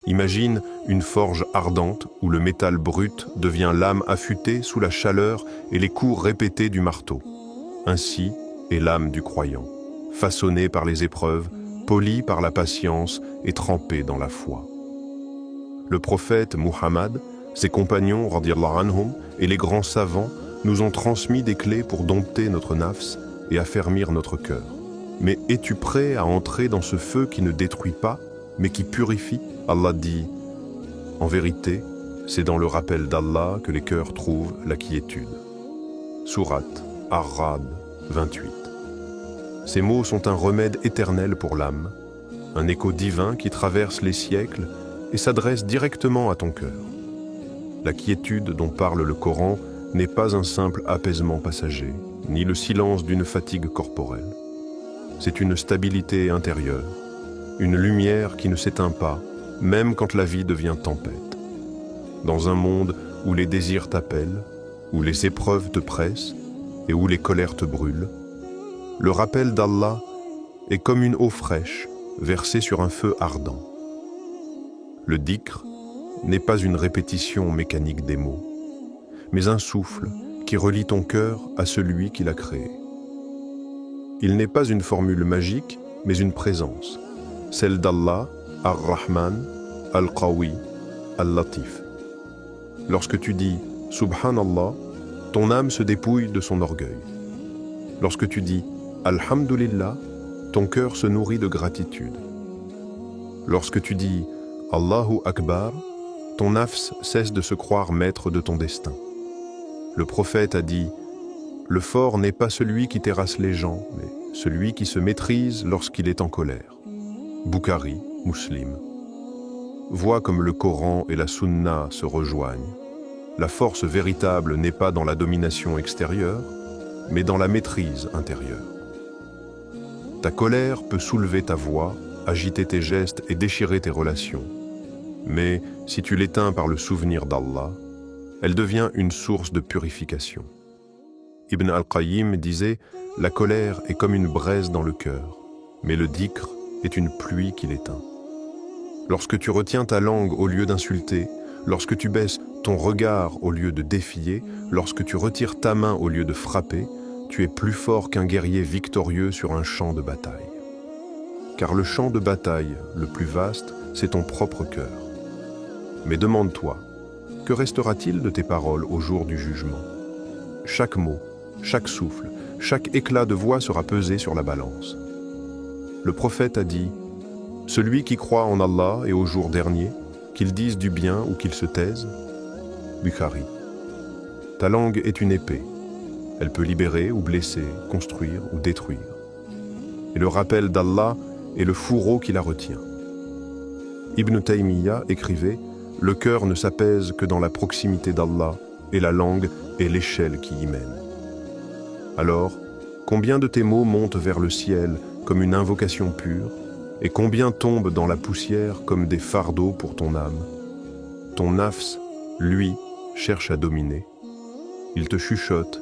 Imagine une forge ardente où le métal brut devient lame affûtée sous la chaleur et les coups répétés du marteau. Ainsi est l'âme du croyant, façonnée par les épreuves, polie par la patience et trempée dans la foi. Le prophète Muhammad, ses compagnons radiyallahu anhum et les grands savants nous ont transmis des clés pour dompter notre nafs et affermir notre cœur. Mais es-tu prêt à entrer dans ce feu qui ne détruit pas, mais qui purifie? Allah dit, en vérité, c'est dans le rappel d'Allah que les cœurs trouvent la quiétude. Sourate Ar-Ra'd 28. Ces mots sont un remède éternel pour l'âme, un écho divin qui traverse les siècles et s'adresse directement à ton cœur. La quiétude dont parle le Coran n'est pas un simple apaisement passager, ni le silence d'une fatigue corporelle. C'est une stabilité intérieure, une lumière qui ne s'éteint pas, même quand la vie devient tempête. Dans un monde où les désirs t'appellent, où les épreuves te pressent et où les colères te brûlent, le rappel d'Allah est comme une eau fraîche versée sur un feu ardent. Le dhikr n'est pas une répétition mécanique des mots, mais un souffle qui relie ton cœur à celui qui l'a créé. Il n'est pas une formule magique, mais une présence, celle d'Allah, Ar-Rahman, Al-Qawi, Al-Latif. Lorsque tu dis « Subhanallah », ton âme se dépouille de son orgueil. Lorsque tu dis « Alhamdulillah », ton cœur se nourrit de gratitude. Lorsque tu dis « Allahu Akbar », ton nafs cesse de se croire maître de ton destin. Le prophète a dit « Le fort n'est pas celui qui terrasse les gens, mais celui qui se maîtrise lorsqu'il est en colère. » Bukhari, Muslim. Vois comme le Coran et la Sunna se rejoignent. La force véritable n'est pas dans la domination extérieure, mais dans la maîtrise intérieure. Ta colère peut soulever ta voix, agiter tes gestes et déchirer tes relations. Mais si tu l'éteins par le souvenir d'Allah, elle devient une source de purification. Ibn al-Qayyim disait « La colère est comme une braise dans le cœur, mais le dhikr est une pluie qui l'éteint. » Lorsque tu retiens ta langue au lieu d'insulter, lorsque tu baisses ton regard au lieu de défier, lorsque tu retires ta main au lieu de frapper, tu es plus fort qu'un guerrier victorieux sur un champ de bataille. Car le champ de bataille le plus vaste, c'est ton propre cœur. Mais demande-toi, que restera-t-il de tes paroles au jour du jugement? Chaque mot, chaque souffle, chaque éclat de voix sera pesé sur la balance. Le prophète a dit « Celui qui croit en Allah et au jour dernier, qu'il dise du bien ou qu'il se taise. » Bukhari. Ta langue est une épée. Elle peut libérer ou blesser, construire ou détruire. Et le rappel d'Allah est le fourreau qui la retient. Ibn Taymiyyah écrivait « Le cœur ne s'apaise que dans la proximité d'Allah et la langue est l'échelle qui y mène. » Alors, combien de tes mots montent vers le ciel comme une invocation pure et combien tombent dans la poussière comme des fardeaux pour ton âme? Ton nafs, lui, cherche à dominer. Il te chuchote,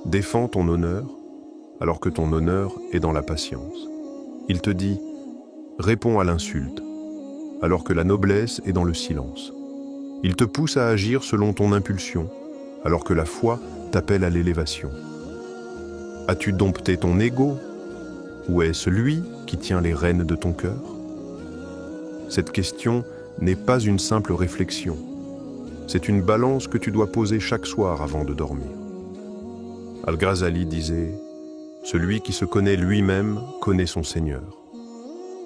défends ton honneur, alors que ton honneur est dans la patience. Il te dit, réponds à l'insulte, alors que la noblesse est dans le silence. Il te pousse à agir selon ton impulsion, alors que la foi t'appelle à l'élévation. As-tu dompté ton ego? Ou est-ce lui qui tient les rênes de ton cœur? Cette question n'est pas une simple réflexion. C'est une balance que tu dois poser chaque soir avant de dormir. Al-Ghazali disait « Celui qui se connaît lui-même connaît son Seigneur. »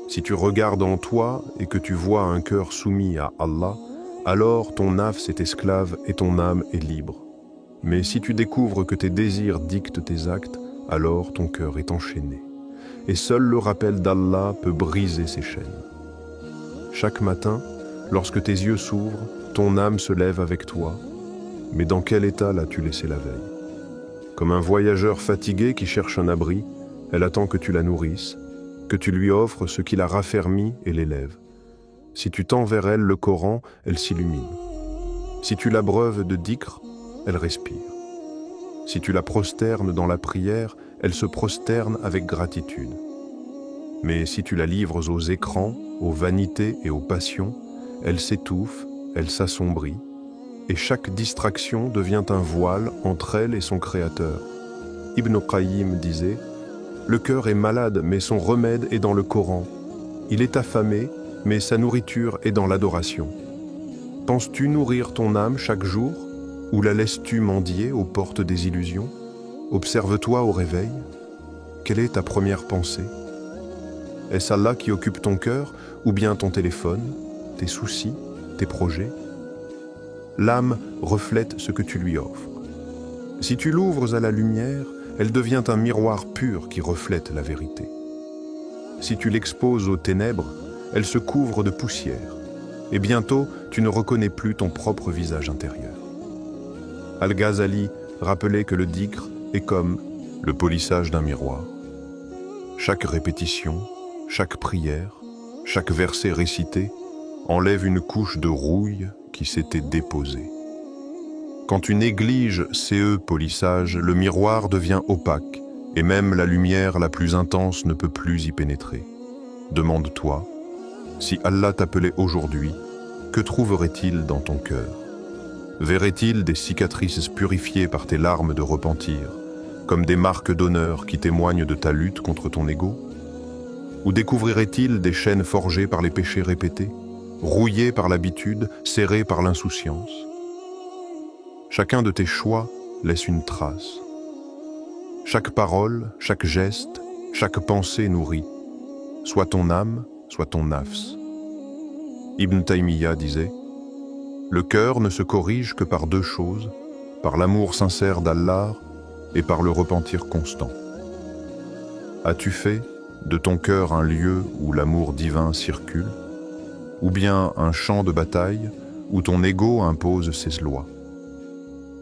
Si tu regardes en toi et que tu vois un cœur soumis à Allah, alors ton nafs est esclave et ton âme est libre. Mais si tu découvres que tes désirs dictent tes actes, alors ton cœur est enchaîné. Et seul le rappel d'Allah peut briser ces chaînes. Chaque matin, lorsque tes yeux s'ouvrent, ton âme se lève avec toi. Mais dans quel état l'as-tu laissé la veille? Comme un voyageur fatigué qui cherche un abri, elle attend que tu la nourrisses, que tu lui offres ce qui la raffermit et l'élève. Si tu tends vers elle le Coran, elle s'illumine. Si tu l'abreuves de dhikr, elle respire. Si tu la prosternes dans la prière, elle se prosterne avec gratitude. Mais si tu la livres aux écrans, aux vanités et aux passions, elle s'étouffe, elle s'assombrit, et chaque distraction devient un voile entre elle et son Créateur. Ibn Qayyim disait « Le cœur est malade, mais son remède est dans le Coran. Il est affamé, mais sa nourriture est dans l'adoration. Penses-tu nourrir ton âme chaque jour, ou la laisses-tu mendier aux portes des illusions? Observe-toi au réveil. Quelle est ta première pensée? Est-ce Allah qui occupe ton cœur, ou bien ton téléphone, tes soucis, tes projets? L'âme reflète ce que tu lui offres. Si tu l'ouvres à la lumière, elle devient un miroir pur qui reflète la vérité. Si tu l'exposes aux ténèbres, elle se couvre de poussière, et bientôt tu ne reconnais plus ton propre visage intérieur. Al-Ghazali rappelait que le dhikr est comme le polissage d'un miroir. Chaque répétition, chaque prière, chaque verset récité enlève une couche de rouille qui s'était déposée. Quand tu négliges ces polissages, le miroir devient opaque et même la lumière la plus intense ne peut plus y pénétrer. Demande-toi, si Allah t'appelait aujourd'hui, que trouverait-il dans ton cœur? Verrait-il des cicatrices purifiées par tes larmes de repentir, comme des marques d'honneur qui témoignent de ta lutte contre ton ego? Ou découvrirait-il des chaînes forgées par les péchés répétés, rouillées par l'habitude, serrées par l'insouciance? Chacun de tes choix laisse une trace. Chaque parole, chaque geste, chaque pensée nourrit, soit ton âme, soit ton nafs. Ibn Taymiyyah disait « Le cœur ne se corrige que par deux choses, par l'amour sincère d'Allah et par le repentir constant. As-tu fait de ton cœur un lieu où l'amour divin circule, ou bien un champ de bataille où ton ego impose ses lois?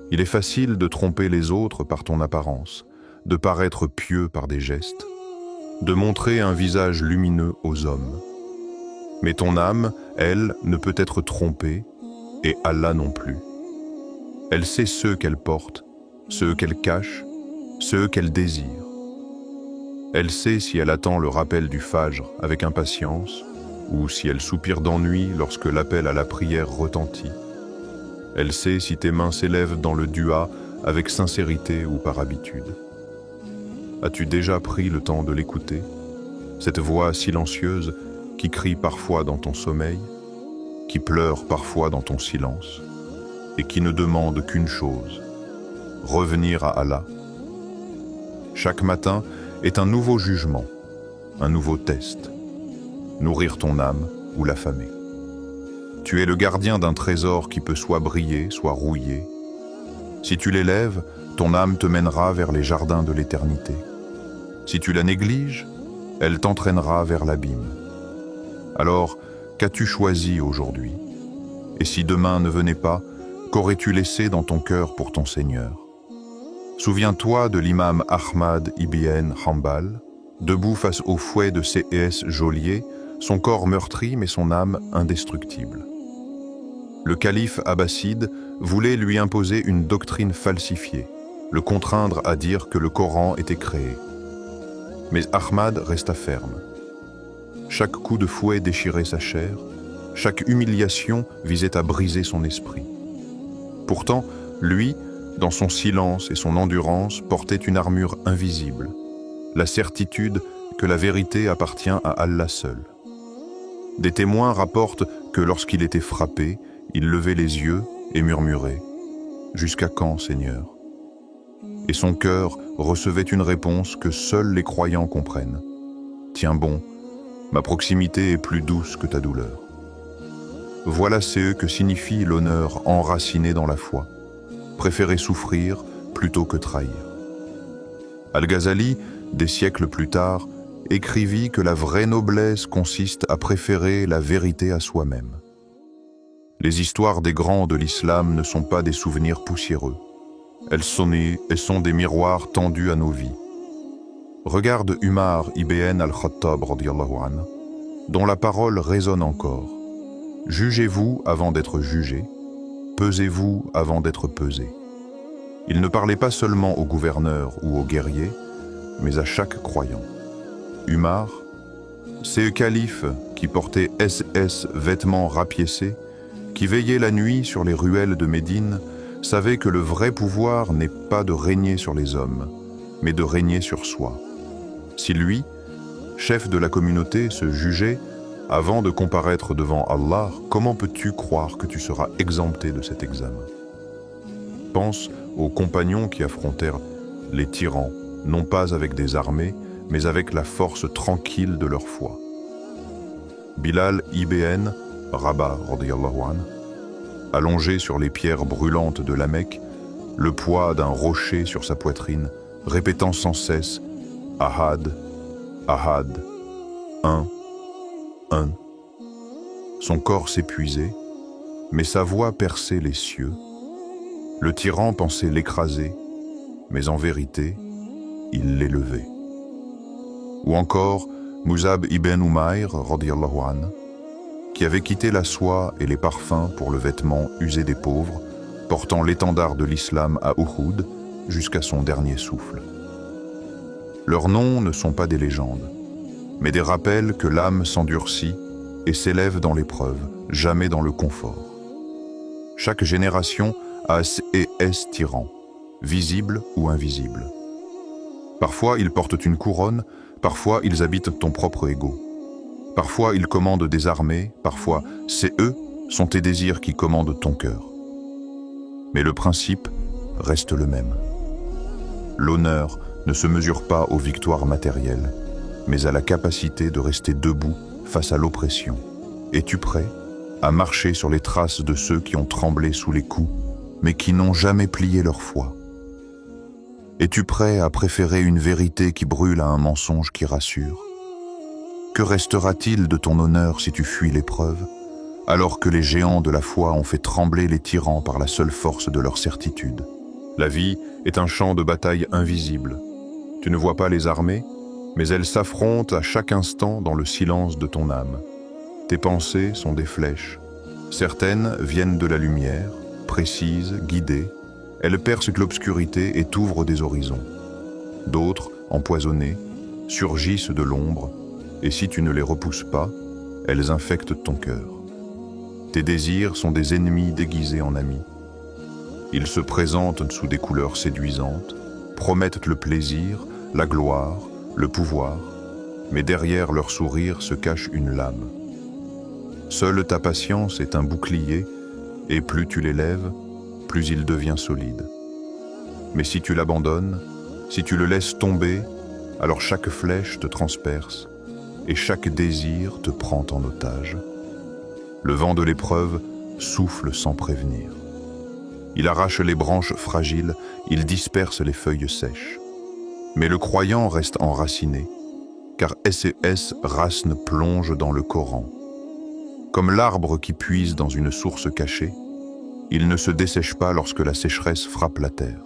Il est facile de tromper les autres par ton apparence, de paraître pieux par des gestes, de montrer un visage lumineux aux hommes. Mais ton âme, elle, ne peut être trompée, et Allah non plus. Elle sait ceux qu'elle porte, ceux qu'elle cache, ceux qu'elle désire. Elle sait si elle attend le rappel du Fajr avec impatience, ou si elle soupire d'ennui lorsque l'appel à la prière retentit. Elle sait si tes mains s'élèvent dans le dua avec sincérité ou par habitude. As-tu déjà pris le temps de l'écouter, cette voix silencieuse qui crie parfois dans ton sommeil, qui pleure parfois dans ton silence, et qui ne demande qu'une chose, revenir à Allah? Chaque matin est un nouveau jugement, un nouveau test, nourrir ton âme ou l'affamer. Tu es le gardien d'un trésor qui peut soit briller, soit rouiller. Si tu l'élèves, ton âme te mènera vers les jardins de l'éternité. Si tu la négliges, elle t'entraînera vers l'abîme. Alors, qu'as-tu choisi aujourd'hui? Et si demain ne venait pas, qu'aurais-tu laissé dans ton cœur pour ton Seigneur? Souviens-toi de l'imam Ahmad ibn Hanbal, debout face au fouet de C.S. Geôlier, son corps meurtri mais son âme indestructible. Le calife abbasside voulait lui imposer une doctrine falsifiée, le contraindre à dire que le Coran était créé. Mais Ahmad resta ferme. Chaque coup de fouet déchirait sa chair, chaque humiliation visait à briser son esprit. Pourtant, lui, dans son silence et son endurance, portait une armure invisible, la certitude que la vérité appartient à Allah seul. Des témoins rapportent que lorsqu'il était frappé, il levait les yeux et murmurait « Jusqu'à quand, Seigneur ?» Et son cœur recevait une réponse que seuls les croyants comprennent. « Tiens bon, ma proximité est plus douce que ta douleur. » Voilà ce que signifie l'honneur enraciné dans la foi, préférer souffrir plutôt que trahir. Al-Ghazali, des siècles plus tard, écrivit que la vraie noblesse consiste à préférer la vérité à soi-même. Les histoires des grands de l'islam ne sont pas des souvenirs poussiéreux. Elles sont des miroirs tendus à nos vies. Regarde Umar ibn al-Khattab, dont la parole résonne encore. Jugez-vous avant d'être jugés, pesez-vous avant d'être pesés. Il ne parlait pas seulement aux gouverneurs ou aux guerriers, mais à chaque croyant. Umar, c'est le calife qui portait vêtements rapiécés, qui veillait la nuit sur les ruelles de Médine, savait que le vrai pouvoir n'est pas de régner sur les hommes, mais de régner sur soi. Si lui, chef de la communauté, se jugeait, avant de comparaître devant Allah, comment peux-tu croire que tu seras exempté de cet examen? Pense aux compagnons qui affrontèrent les tyrans, non pas avec des armées, mais avec la force tranquille de leur foi. Bilal ibn Rabah, radiyallahu anhu, allongé sur les pierres brûlantes de la Mecque, le poids d'un rocher sur sa poitrine, répétant sans cesse « Ahad, Ahad, un. » Son corps s'épuisait, mais sa voix perçait les cieux. Le tyran pensait l'écraser, mais en vérité, il l'élevait. Ou encore Musab ibn Umayr, radiyallahu anhu, qui avait quitté la soie et les parfums pour le vêtement usé des pauvres, portant l'étendard de l'islam à Uhud jusqu'à son dernier souffle. Leurs noms ne sont pas des légendes, mais des rappels que l'âme s'endurcit et s'élève dans l'épreuve, jamais dans le confort. Chaque génération a ses tyrans, visibles ou invisibles. Parfois ils portent une couronne, parfois ils habitent ton propre ego. Parfois ils commandent des armées, parfois c'est eux sont tes désirs qui commandent ton cœur. Mais le principe reste le même. L'honneur ne se mesure pas aux victoires matérielles, mais à la capacité de rester debout face à l'oppression. Es-tu prêt à marcher sur les traces de ceux qui ont tremblé sous les coups, mais qui n'ont jamais plié leur foi? Es-tu prêt à préférer une vérité qui brûle à un mensonge qui rassure? Que restera-t-il de ton honneur si tu fuis l'épreuve, alors que les géants de la foi ont fait trembler les tyrans par la seule force de leur certitude? La vie est un champ de bataille invisible. Tu ne vois pas les armées, mais elles s'affrontent à chaque instant dans le silence de ton âme. Tes pensées sont des flèches. Certaines viennent de la lumière, précises, guidées. Elles percent l'obscurité et t'ouvrent des horizons. D'autres, empoisonnées, surgissent de l'ombre, et si tu ne les repousses pas, elles infectent ton cœur. Tes désirs sont des ennemis déguisés en amis. Ils se présentent sous des couleurs séduisantes, promettent le plaisir, la gloire, le pouvoir, mais derrière leur sourire se cache une lame. Seule ta patience est un bouclier, et plus tu l'élèves, plus il devient solide. Mais si tu l'abandonnes, si tu le laisses tomber, alors chaque flèche te transperce, et chaque désir te prend en otage. Le vent de l'épreuve souffle sans prévenir. Il arrache les branches fragiles, il disperse les feuilles sèches. Mais le croyant reste enraciné, car racine plonge dans le Coran. Comme l'arbre qui puise dans une source cachée, il ne se dessèche pas lorsque la sécheresse frappe la terre.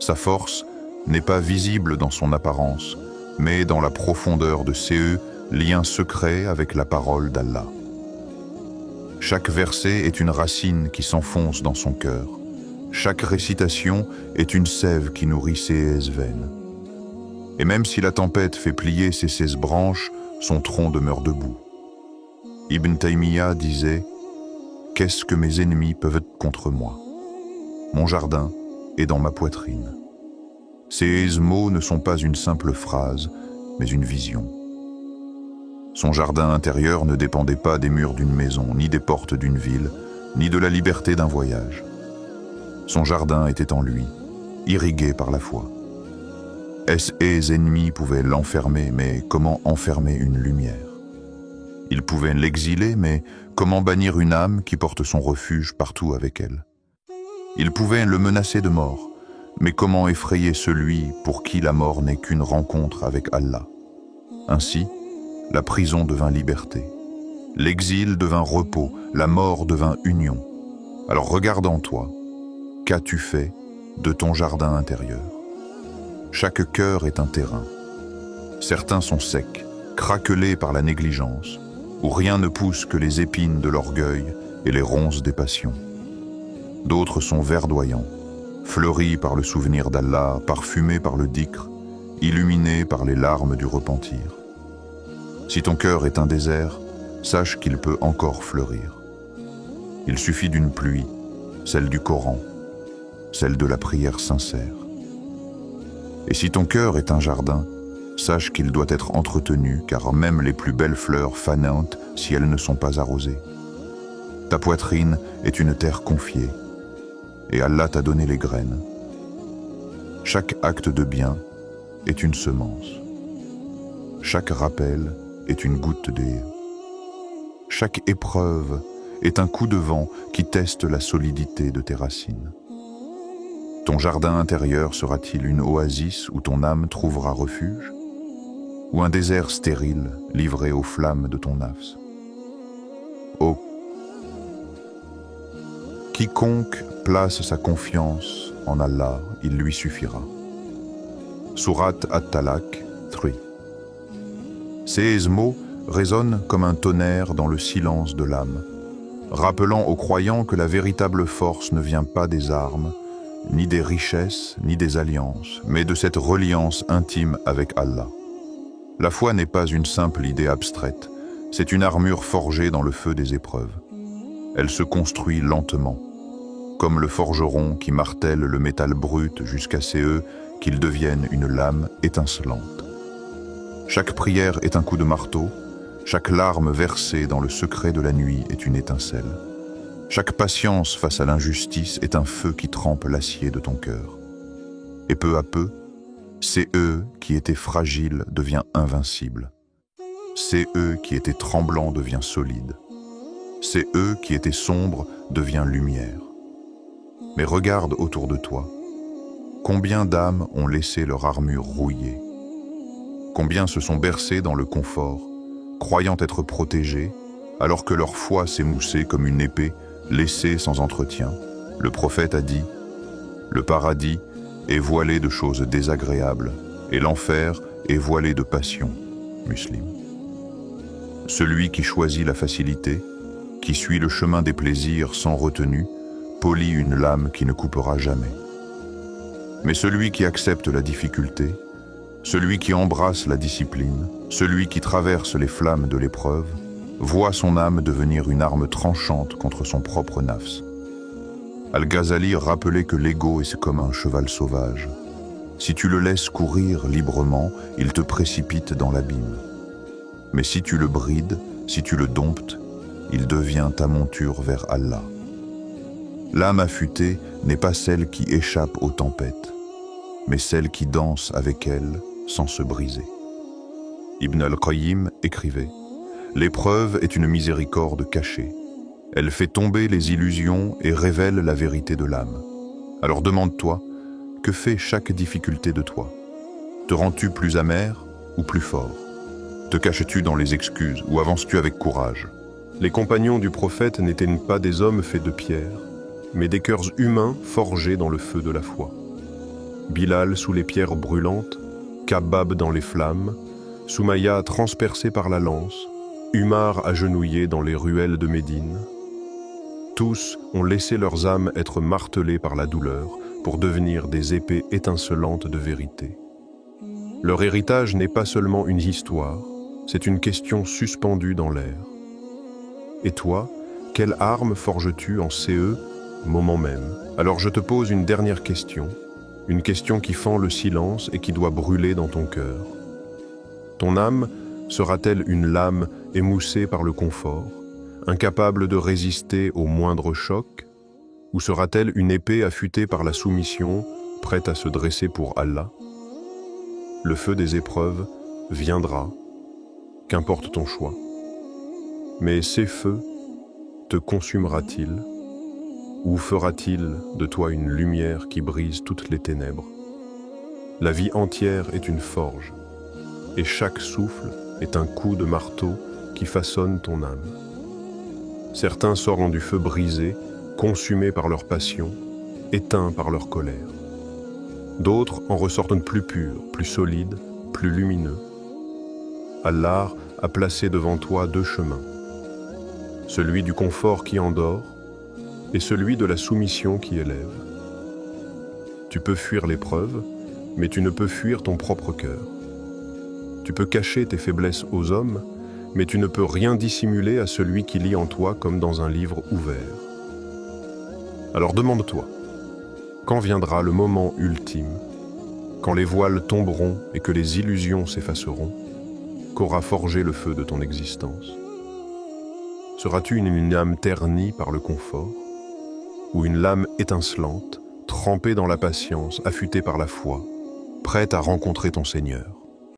Sa force n'est pas visible dans son apparence, mais dans la profondeur de ses liens secrets avec la parole d'Allah. Chaque verset est une racine qui s'enfonce dans son cœur. Chaque récitation est une sève qui nourrit ses veines. Et même si la tempête fait plier ses 16 branches, son tronc demeure debout. Ibn Taymiyyah disait « Qu'est-ce que mes ennemis peuvent être contre moi? Mon jardin est dans ma poitrine. » Ces mots ne sont pas une simple phrase, mais une vision. Son jardin intérieur ne dépendait pas des murs d'une maison, ni des portes d'une ville, ni de la liberté d'un voyage. Son jardin était en lui, irrigué par la foi. Ses ennemis pouvaient l'enfermer, mais comment enfermer une lumière? Ils pouvaient l'exiler, mais comment bannir une âme qui porte son refuge partout avec elle? Ils pouvaient le menacer de mort, mais comment effrayer celui pour qui la mort n'est qu'une rencontre avec Allah? Ainsi, la prison devint liberté, l'exil devint repos, la mort devint union. Alors regarde en toi, qu'as-tu fait de ton jardin intérieur? Chaque cœur est un terrain. Certains sont secs, craquelés par la négligence, où rien ne pousse que les épines de l'orgueil et les ronces des passions. D'autres sont verdoyants, fleuris par le souvenir d'Allah, parfumés par le dhikr, illuminés par les larmes du repentir. Si ton cœur est un désert, sache qu'il peut encore fleurir. Il suffit d'une pluie, celle du Coran, celle de la prière sincère. Et si ton cœur est un jardin, sache qu'il doit être entretenu, car même les plus belles fleurs fanantent si elles ne sont pas arrosées. Ta poitrine est une terre confiée, et Allah t'a donné les graines. Chaque acte de bien est une semence. Chaque rappel est une goutte d'eau. Chaque épreuve est un coup de vent qui teste la solidité de tes racines. Ton jardin intérieur sera-t-il une oasis où ton âme trouvera refuge, ou un désert stérile livré aux flammes de ton nafs? Oh, quiconque place sa confiance en Allah, il lui suffira. Surat At-Talaq 3. Ces mots résonnent comme un tonnerre dans le silence de l'âme, rappelant aux croyants que la véritable force ne vient pas des armes, ni des richesses, ni des alliances, mais de cette reliance intime avec Allah. La foi n'est pas une simple idée abstraite, c'est une armure forgée dans le feu des épreuves. Elle se construit lentement, comme le forgeron qui martèle le métal brut jusqu'à ce qu'il devienne une lame étincelante. Chaque prière est un coup de marteau, chaque larme versée dans le secret de la nuit est une étincelle. Chaque patience face à l'injustice est un feu qui trempe l'acier de ton cœur. Et peu à peu, c'est eux qui étaient fragiles devient invincible. C'est eux qui étaient tremblants devient solide. C'est eux qui étaient sombres devient lumière. Mais regarde autour de toi. Combien d'âmes ont laissé leur armure rouillée? Combien se sont bercés dans le confort, croyant être protégés, alors que leur foi s'émoussait comme une épée laissée sans entretien? Le prophète a dit, « Le paradis est voilé de choses désagréables, et l'enfer est voilé de passions. » Muslim. Celui qui choisit la facilité, qui suit le chemin des plaisirs sans retenue, polit une lame qui ne coupera jamais. Mais celui qui accepte la difficulté, celui qui embrasse la discipline, celui qui traverse les flammes de l'épreuve, voit son âme devenir une arme tranchante contre son propre nafs. Al-Ghazali rappelait que l'ego est comme un cheval sauvage. Si tu le laisses courir librement, il te précipite dans l'abîme. Mais si tu le brides, si tu le domptes, il devient ta monture vers Allah. L'âme affûtée n'est pas celle qui échappe aux tempêtes, mais celle qui danse avec elles sans se briser. Ibn al-Qayyim écrivait « L'épreuve est une miséricorde cachée. Elle fait tomber les illusions et révèle la vérité de l'âme. Alors demande-toi, que fait chaque difficulté de toi? Te rends-tu plus amer ou plus fort? Te caches-tu dans les excuses ou avances-tu avec courage? » Les compagnons du prophète n'étaient pas des hommes faits de pierre, mais des cœurs humains forgés dans le feu de la foi. Bilal sous les pierres brûlantes, Kabab dans les flammes, Soumaïa transpercée par la lance, Umar agenouillé dans les ruelles de Médine. Tous ont laissé leurs âmes être martelées par la douleur pour devenir des épées étincelantes de vérité. Leur héritage n'est pas seulement une histoire, c'est une question suspendue dans l'air. Et toi, quelle arme forges-tu en CE, moment même? Alors je te pose une dernière question, une question qui fend le silence et qui doit brûler dans ton cœur. Ton âme sera-t-elle une lame émoussée par le confort, incapable de résister au moindre choc, ou sera-t-elle une épée affûtée par la soumission, prête à se dresser pour Allah? Le feu des épreuves viendra, qu'importe ton choix. Mais ces feux te consumera-t-il, ou fera-t-il de toi une lumière qui brise toutes les ténèbres? La vie entière est une forge, et chaque souffle est un coup de marteau qui façonne ton âme. Certains sortent du feu brisé, consumés par leur passion, éteints par leur colère. D'autres en ressortent plus purs, plus solides, plus lumineux. Allah a placé devant toi deux chemins, celui du confort qui endort et celui de la soumission qui élève. Tu peux fuir l'épreuve, mais tu ne peux fuir ton propre cœur. Tu peux cacher tes faiblesses aux hommes, mais tu ne peux rien dissimuler à celui qui lit en toi comme dans un livre ouvert. Alors demande-toi, quand viendra le moment ultime, quand les voiles tomberont et que les illusions s'effaceront, qu'aura forgé le feu de ton existence? Seras-tu une âme ternie par le confort, ou une lame étincelante, trempée dans la patience, affûtée par la foi, prête à rencontrer ton Seigneur?